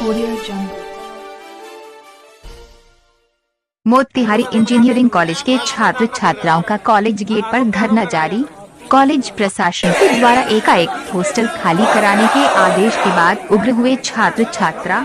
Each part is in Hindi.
Audio Jungle। Motihari engineering college के छात्र छात्राओं का कॉलेज गेट पर धरना जारी। कॉलेज प्रशासन के द्वारा एकाएक हॉस्टल खाली कराने के आदेश के बाद उग्र हुए छात्र छात्रा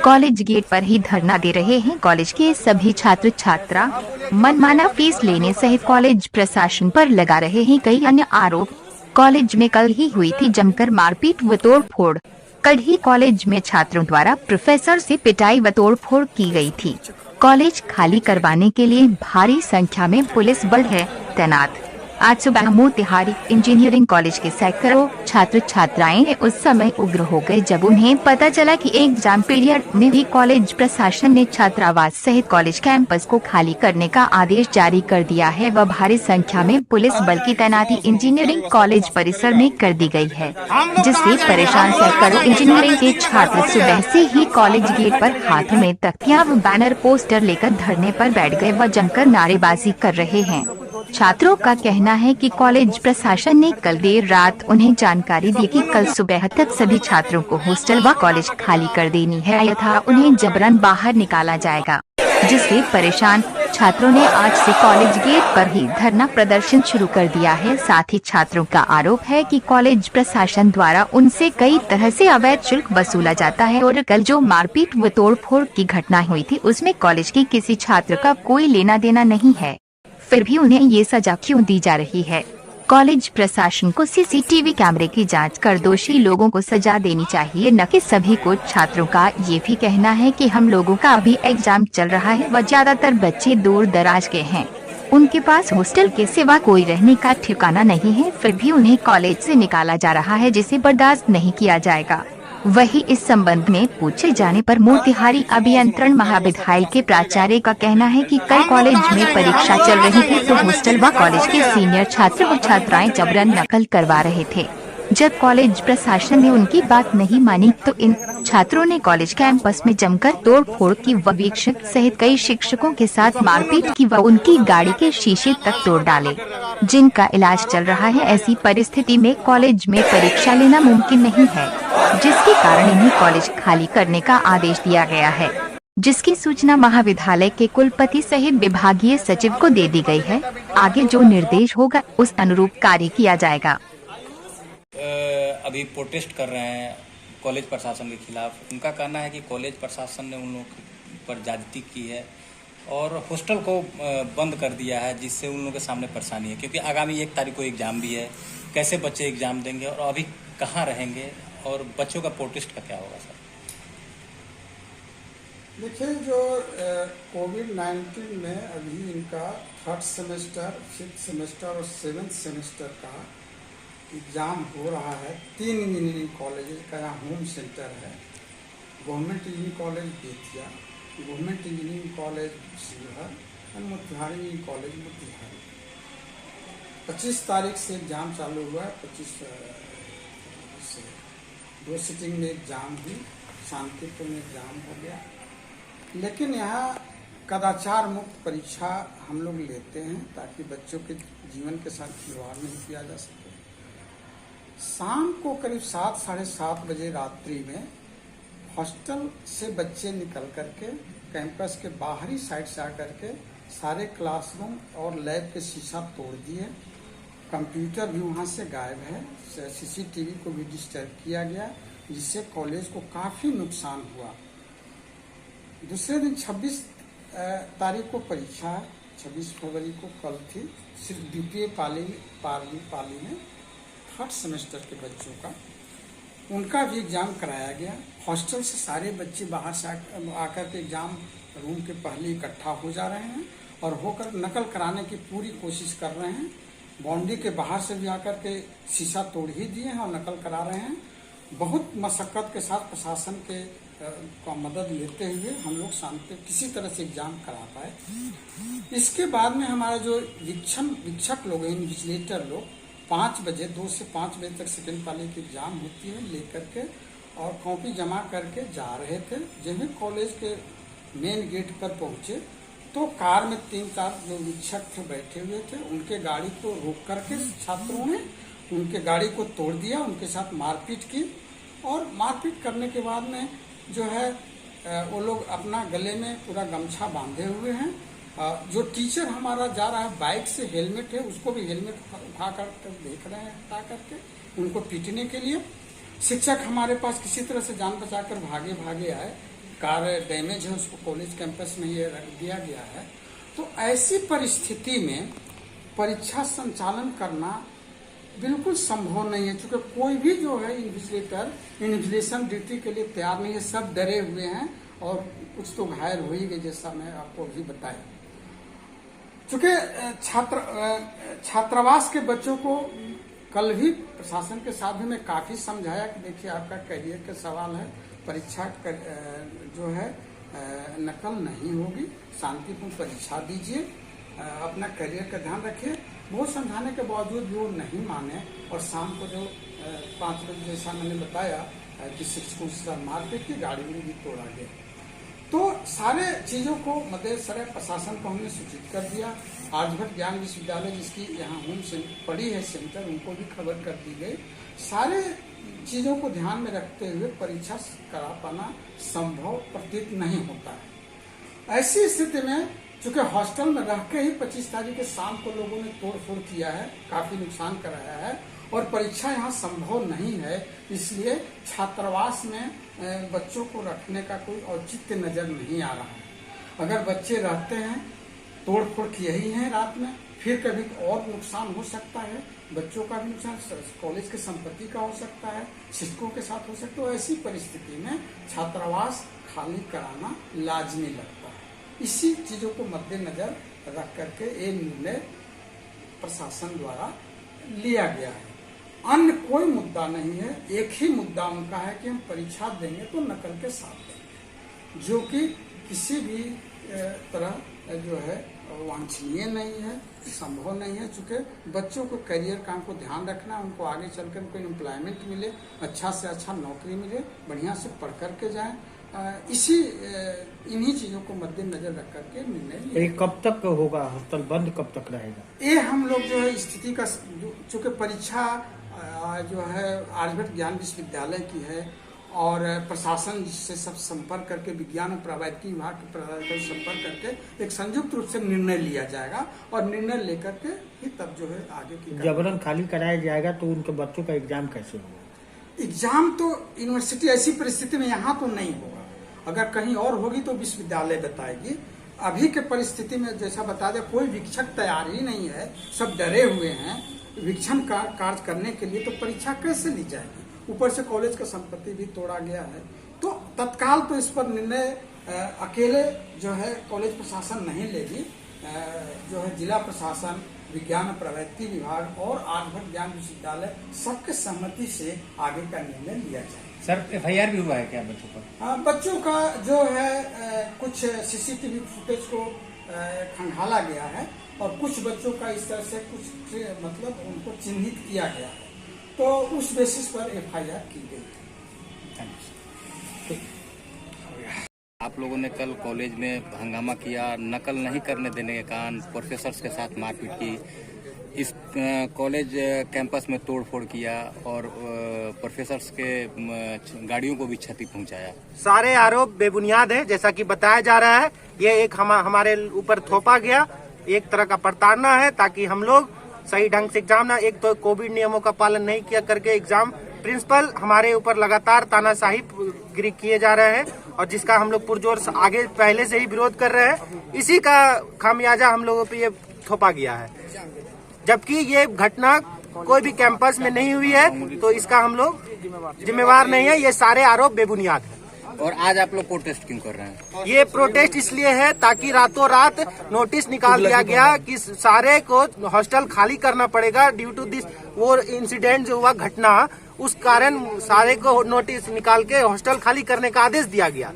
कॉलेज गेट पर ही धरना दे रहे हैं। कॉलेज के सभी छात्र छात्रा मनमाना फीस लेने सहित कॉलेज प्रशासन पर लगा रहे हैं कई अन्य आरोप। कॉलेज में कल ही हुई थी जमकर मारपीट व तोड़फोड़। कल ही कॉलेज में छात्रों द्वारा प्रोफेसर से पिटाई व तोड़फोड़ की गई थी। कॉलेज खाली करवाने के लिए भारी संख्या में पुलिस बल है तैनात। आज सुबह मोतिहारी इंजीनियरिंग कॉलेज के सैकड़ों छात्र छात्राएं उस समय उग्र हो गए जब उन्हें पता चला कि एग्जाम पीरियड में भी कॉलेज प्रशासन ने छात्रावास सहित कॉलेज कैंपस को खाली करने का आदेश जारी कर दिया है व भारी संख्या में पुलिस बल की तैनाती इंजीनियरिंग कॉलेज परिसर में कर दी गई है, जिससे परेशान सैकड़ों इंजीनियरिंग के छात्र सुबह से ही कॉलेज गेट पर हाथों में तख्तियां व बैनर पोस्टर लेकर धरने पर बैठ गए व जमकर नारेबाजी कर रहे हैं। छात्रों का कहना है कि कॉलेज प्रशासन ने कल देर रात उन्हें जानकारी दी कि कल सुबह तक सभी छात्रों को हॉस्टल व कॉलेज खाली कर देनी है अन्यथा उन्हें जबरन बाहर निकाला जाएगा, जिससे परेशान छात्रों ने आज से कॉलेज गेट पर ही धरना प्रदर्शन शुरू कर दिया है। साथ ही छात्रों का आरोप है कि कॉलेज प्रशासन द्वारा उनसे कई तरह से अवैध शुल्क वसूला जाता है और कल जो मारपीट व तोड़फोड़ की घटना हुई थी उसमें कॉलेज के किसी छात्र का कोई लेना देना नहीं है, फिर भी उन्हें ये सजा क्यों दी जा रही है। कॉलेज प्रशासन को सीसीटीवी कैमरे की जांच कर दोषी लोगों को सजा देनी चाहिए, न कि सभी को। छात्रों का ये भी कहना है कि हम लोगों का अभी एग्जाम चल रहा है व ज्यादातर बच्चे दूर दराज के हैं, उनके पास हॉस्टल के सिवा कोई रहने का ठिकाना नहीं है, फिर भी उन्हें कॉलेज से निकाला जा रहा है जिसे बर्दाश्त नहीं किया जाएगा। वही इस संबंध में पूछे जाने पर मोतिहारी अभियंत्रण महाविद्यालय के प्राचार्य का कहना है कि कल कॉलेज में परीक्षा चल रही थी तो हॉस्टल व कॉलेज के सीनियर छात्र व छात्राएं जबरन नकल करवा रहे थे। जब कॉलेज प्रशासन ने उनकी बात नहीं मानी तो इन छात्रों ने कॉलेज कैंपस में जमकर तोड़फोड़ की व वीक्षक सहित कई शिक्षकों के साथ मारपीट की व उनकी गाड़ी के शीशे तक तोड़ डाले, जिनका इलाज चल रहा है। ऐसी परिस्थिति में कॉलेज में परीक्षा लेना मुमकिन नहीं है, जिसके कारण इन्हें कॉलेज खाली करने का आदेश दिया गया है, जिसकी सूचना महाविद्यालय के कुलपति सहित विभागीय सचिव को दे दी गई है। आगे जो निर्देश होगा उस अनुरूप कार्य किया जाएगा। अभी प्रोटेस्ट कर रहे हैं कॉलेज प्रशासन के खिलाफ। उनका कहना है कि कॉलेज प्रशासन ने उन लोगों पर ज्यादती की है और हॉस्टल को बंद कर दिया है, जिससे उन लोगों के सामने परेशानी है, क्योंकि आगामी 1 तारीख को एग्जाम भी है। कैसे बच्चे एग्जाम देंगे और अभी कहाँ रहेंगे और बच्चों का प्रोटेस्ट का क्या होगा सर? देखिए, जो कोविड-19 में अभी इनका 3rd सेमेस्टर, 5th सेमेस्टर और 7th सेमेस्टर का एग्ज़ाम हो रहा है। 3 इंजीनियरिंग कॉलेज का यहाँ होम सेंटर है। Government engineering college Bettiah, government engineering college Sheohar और मोतिहारी इंजीनियरिंग कॉलेज मोतिहारी। 25 तारीख से एग्ज़ाम चालू हुआ है। 25 से 2 सिटिंग में एग्ज़ाम हुई, शांतिपूर्ण एग्ज़ाम हो गया। लेकिन यहाँ कदाचार मुक्त परीक्षा हम लोग लेते हैं ताकि बच्चों के जीवन के साथ खिलवाड़ नहीं किया जा सके। शाम को करीब 7, साढ़े 7 बजे रात्रि में हॉस्टल से बच्चे निकल करके कैंपस के बाहरी साइड से आकर के सारे क्लासरूम और लैब के शीशा तोड़ दिए। कंप्यूटर भी वहाँ से गायब है। सीसीटीवी को भी डिस्टर्ब किया गया, जिससे कॉलेज को काफ़ी नुकसान हुआ। दूसरे दिन 26 तारीख को परीक्षा है। 26 फरवरी को कल थी। सिर्फ द्वितीय पाली में 3rd सेमेस्टर के बच्चों का उनका भी एग्ज़ाम कराया गया। हॉस्टल से सारे बच्चे बाहर से आकर के एग्ज़ाम रूम के पहले इकट्ठा हो जा रहे हैं और होकर नकल कराने की पूरी कोशिश कर रहे हैं। बाउंड्री के बाहर से भी आकर के शीशा तोड़ ही दिए हैं और नकल करा रहे हैं। बहुत मशक्क़त के साथ प्रशासन के का मदद लेते हुए हम लोग शांति किसी तरह से एग्ज़ाम करा पाए। इसके बाद में हमारा जो वीक्षक लोग हैं, इन्विजिलेटर लोग 5 बजे 2 से 5 बजे तक सेकेंड पाली की एग्जाम होती है, लेकर के और कॉपी जमा करके जा रहे थे। जब कॉलेज के मेन गेट पर पहुंचे तो कार में 3-4 जो वीक्षक थे बैठे हुए थे, उनके गाड़ी को रोक करके छात्रों ने उनके गाड़ी को तोड़ दिया, उनके साथ मारपीट की और मारपीट करने के बाद में जो है वो लोग अपना गले में पूरा गमछा बांधे हुए हैं। जो टीचर हमारा जा रहा है बाइक से, हेलमेट है उसको भी हेलमेट उठा कर देख रहे हैं, हटा करके उनको पीटने के लिए। शिक्षक हमारे पास किसी तरह से जान बचाकर भागे आए। कार डैमेज है, उसको कॉलेज कैंपस में ये रख दिया गया है। तो ऐसी परिस्थिति में परीक्षा संचालन करना बिल्कुल संभव नहीं है, क्योंकि कोई भी जो है इन्विजिलेटर इन्विजिलेशन ड्यूटी के लिए तैयार नहीं है। सब डरे हुए हैं और कुछ तो घायल हो ही गए, जैसा मैं आपको अभी बताया। चूंकि छात्रावास के बच्चों को कल भी प्रशासन के साथ भी मैं काफी समझाया कि देखिए आपका करियर का सवाल है, परीक्षा जो है नकल नहीं होगी, शांतिपूर्ण परीक्षा दीजिए, अपना करियर का ध्यान रखिए। बहुत समझाने के बावजूद भी वो नहीं माने और शाम को जो 5 बजे जैसा मैंने बताया कि शिक्षकों से मारपीट की, गाड़ी में भी तोड़ा गया। तो सारे चीजों को मद्देनजर प्रशासन को हमने सूचित कर दिया। आर्यभट्ट ज्ञान विश्वविद्यालय जिसकी यहाँ होम पड़ी है सेंटर, उनको भी खबर कर दी गई। सारे चीजों को ध्यान में रखते हुए परीक्षा करा पाना संभव प्रतीत नहीं होता है। ऐसी स्थिति में चूंकि हॉस्टल में रह के ही 25 तारीख के शाम को लोगों ने तोड़फोड़ किया है, काफी नुकसान कराया है और परीक्षा यहाँ संभव नहीं है, इसलिए छात्रावास में बच्चों को रखने का कोई औचित्य नजर नहीं आ रहा है। अगर बच्चे रहते हैं, तोड़फोड़ किए ही हैं रात में, फिर कभी और नुकसान हो सकता है, बच्चों का भी नुकसान, कॉलेज की संपत्ति का हो सकता है, शिक्षकों के साथ हो सकता है। ऐसी परिस्थिति में छात्रावास खाली कराना लाजमी लगता है। इसी चीजों को मद्देनजर रख करके ये निर्णय प्रशासन द्वारा लिया गया है। अन्य कोई मुद्दा नहीं है, एक ही मुद्दा उनका है कि हम परीक्षा देंगे तो नकल के साथ देंगे, जो कि किसी भी तरह जो है वांछनीय नहीं है, संभव नहीं है। चूंकि बच्चों को करियर का हमको ध्यान रखना है, उनको आगे चलकर कोई एम्प्लॉयमेंट मिले, अच्छा से अच्छा नौकरी मिले, बढ़िया से पढ़ करके जाएं। इन्हीं चीजों को मद्देनजर रख करके निर्णय लिया। कब तक होगा हॉस्टल बंद, कब तक रहेगा? ये हम लोग जो है स्थिति का, चूंकि परीक्षा जो है आर्यभट्ट ज्ञान विश्वविद्यालय की है और प्रशासन से सब संपर्क करके, विज्ञान और प्रौद्योगिकी विभाग के संपर्क करके एक संयुक्त रूप से निर्णय लिया जाएगा और निर्णय लेकर के ही तब जो है आगे की जबरन खाली कराया जाएगा तो उनके बच्चों का एग्जाम कैसे होगा? एग्जाम तो यूनिवर्सिटी ऐसी परिस्थिति में यहाँ तो नहीं होगा, अगर कहीं और होगी तो विश्वविद्यालय बताएगी। अभी के परिस्थिति में जैसा बता दे, कोई वीक्षक तैयार ही नहीं है, सब डरे हुए हैं वीक्षण का कार्य करने के लिए, तो परीक्षा कैसे ली जाएगी? ऊपर से कॉलेज का संपत्ति भी तोड़ा गया है। तो तत्काल तो इस पर निर्णय अकेले जो है कॉलेज प्रशासन नहीं लेगी, जो है जिला प्रशासन, विज्ञान और प्रौद्योगिकी विभाग और आर्यभट्ट ज्ञान विश्वविद्यालय सबके सहमति से आगे का निर्णय लिया जाए। सर FIR भी हुआ है क्या बच्चों पर? हाँ, बच्चों का जो है कुछ CCTV फुटेज को खंगाला गया है और कुछ बच्चों का इस तरह से कुछ मतलब उनको चिन्हित किया गया है, तो उस बेसिस पर FIR की गई है। आप लोगों ने कल कॉलेज में हंगामा किया, नकल नहीं करने देने के कारण प्रोफेसर्स के साथ मारपीट की, इस कॉलेज कैंपस में तोड़फोड़ किया और प्रोफेसर्स के गाड़ियों को भी क्षति पहुंचाया। सारे आरोप बेबुनियाद है, जैसा कि बताया जा रहा है। ये एक हमारे ऊपर थोपा गया एक तरह का प्रताड़ना है, ताकि हम लोग सही ढंग से एग्जाम ना, एक तो कोविड नियमों का पालन नहीं किया करके एग्जाम, प्रिंसिपल हमारे ऊपर लगातार तानाशाही किए जा रहे हैं और जिसका हम लोग पुरजोर आगे पहले से ही विरोध कर रहे हैं। इसी का खामियाजा हम लोगों पे ये थोपा गया है, जबकि ये घटना कोई भी कैंपस में नहीं हुई है, तो इसका हम लोग जिम्मेवार नहीं है। ये सारे आरोप बेबुनियाद है। और आज आप लोग प्रोटेस्ट क्यों कर रहे हैं? ये प्रोटेस्ट इसलिए है ताकि रातों रात नोटिस निकाल दिया गया कि सारे को हॉस्टल खाली करना पड़ेगा ड्यू टू दिस, वो इंसिडेंट जो हुआ घटना, उस कारण सारे को नोटिस निकाल के हॉस्टल खाली करने का आदेश दिया गया।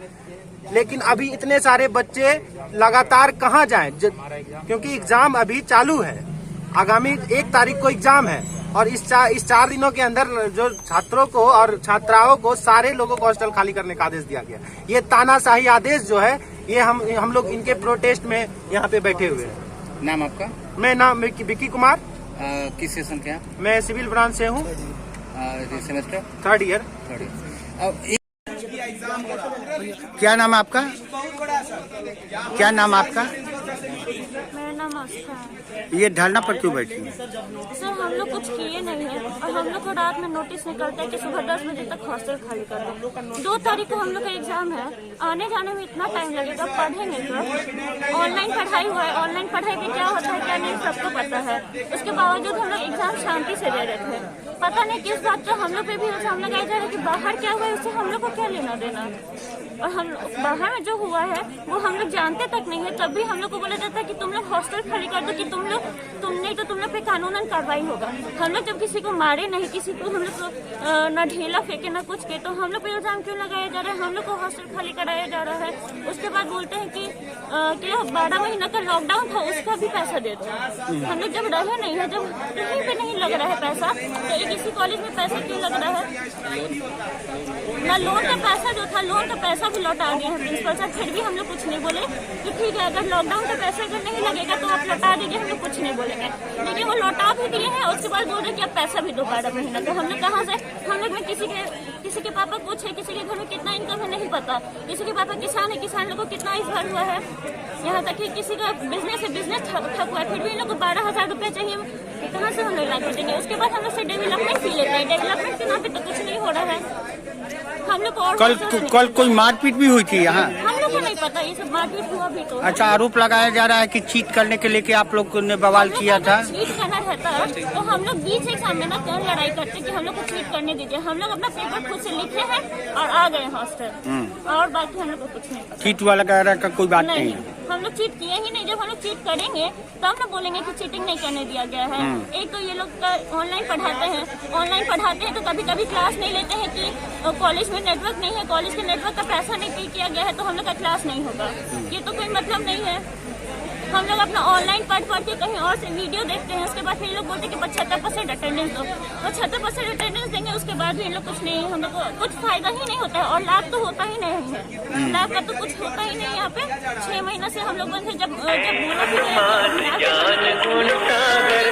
लेकिन अभी इतने सारे बच्चे लगातार कहाँ जाएं, क्योंकि एग्जाम अभी चालू है, आगामी 1 तारीख को एग्जाम है और इस 4 दिनों के अंदर जो छात्रों को और छात्राओं को सारे लोगों को हॉस्टल खाली करने का आदेश दिया गया। ये तानाशाही आदेश जो है, ये हम लोग इनके प्रोटेस्ट में यहाँ पे बैठे हुए हैं। नाम आपका? मैं नाम विक्की कुमार। किस सेशन के? मैं सिविल ब्रांच से हूँ, सेमेस्टर 3rd ईयर। अब क्या नाम आपका? क्या नाम आपका? मेरा नाम आस्था है। ये धरना पर क्यों बैठी है? सर हम लोग कुछ किए नहीं है और हम लोग को रात में नोटिस निकलता है कि सुबह 10 बजे तक हॉस्टल खाली कर दो। 2 तारीख को हम लोग का एग्जाम है, आने जाने में इतना टाइम लगेगा, पढ़ेंगे तो ऑनलाइन पढ़ाई हुआ है। ऑनलाइन पढ़ाई में क्या होता है क्या नहीं सबको पता है। उसके बावजूद हम लोग एग्जाम शांति से दे रहे थे। पता नहीं किस बात का हम लोग पे भी सामने गया जा रहा है कि बाहर क्या हुआ है उससे हम लोग को क्या लेना देना। और हम बाहर में जो हुआ है वो हम लोग जानते तक नहीं है, तब भी हम लोग को बोला जाता है कि तुम लोग हॉस्टल खाली कर दो कि तुम लोग पे कानूनन कार्रवाई होगा। हम लोग जब किसी को मारे नहीं, किसी को हम लोग न ढेला फेंके न कुछ के, तो हम लोग पे इल्जाम क्यों लगाया जा रहा है? हम लोग को हॉस्टल खाली कराया जा रहा है। उसके बाद बोलते हैं कि 12 महीना का लॉकडाउन था उसका भी पैसा दे दो। हम लोग जब रहे नहीं है, जब कहीं पे नहीं लग रहा है पैसा, तो एक इसी कॉलेज में पैसा क्यों लग रहा है? ना लोन का पैसा जो था, लोन का पैसा भी लौटा दिया है प्रिंसिपल सर, फिर भी हम लोग कुछ नहीं बोले कि ठीक है अगर लॉकडाउन का पैसा अगर नहीं लगेगा तो आप लौटा दीजिए, हम लोग कुछ नहीं बोलेंगे। लेकिन वो लौटा भी दिए हैं, उसके बाद बोल रहे कि आप पैसा भी दो 12 महीना। तो हम लोग कहाँ से? हम लोग में किसी के पापा कुछ है, किसी के घर में कितना इनकम है नहीं पता, किसी के पापा किसान है, किसान लोग को कितना इस बार हुआ है। यहाँ तक कि किसी का बिजनेस है, बिजनेस ठप हुआ है, फिर भी इन लोग को 12,000 रुपया चाहिए, कहाँ से हम लोग ला कर देंगे? उसके बाद हम लोग से डेवलपमेंट भी लेते हैं, डेवलपमेंट के नाम पे तो कुछ नहीं हो रहा है। हम लोग और कल कोई मारपीट भी हुई थी यहाँ? हम लोग को नहीं पता ये सब मारपीट हुआ भी तो। अच्छा, आरोप लगाया जा रहा है कि चीट करने के लेके आप लोग ने बवाल किया था। चीट करना रहता तो हम लोग बीच एग्जाम में ना क्यों लड़ाई करते कि हम लोग को चीट करने दीजिए। हम लोग अपना पेपर खुद से लिखे हैं और आ गए हॉस्टल, और बाकी हम लोग को कुछ नहीं पता। चीट वाला का कोई बात नहीं है। हम लोग चीट किए ही नहीं। जब हम लोग चीट करेंगे तब ना बोलेंगे कि चीटिंग नहीं करने दिया गया है। एक तो ये लोग ऑनलाइन पढ़ाते हैं तो कभी कभी क्लास नहीं लेते हैं कि कॉलेज में नेटवर्क नहीं है, कॉलेज के नेटवर्क का पैसा नहीं पे किया गया है तो हम लोग का क्लास नहीं होगा। ये तो कोई मतलब नहीं है। हम लोग अपना ऑनलाइन पढ़ के कहीं और से वीडियो देखते हैं, उसके बाद फिर लोग बोलते हैं कि 75% अटेंडेंस दो, 75% अटेंडेंस देंगे, उसके बाद भी इन लोग कुछ नहीं, हम लोग को कुछ फायदा ही नहीं होता है और लाभ तो होता ही नहीं है। लाभ का तो कुछ होता ही नहीं। यहाँ पे 6 महीना से हम लोग बंद है। जब बोला भी गया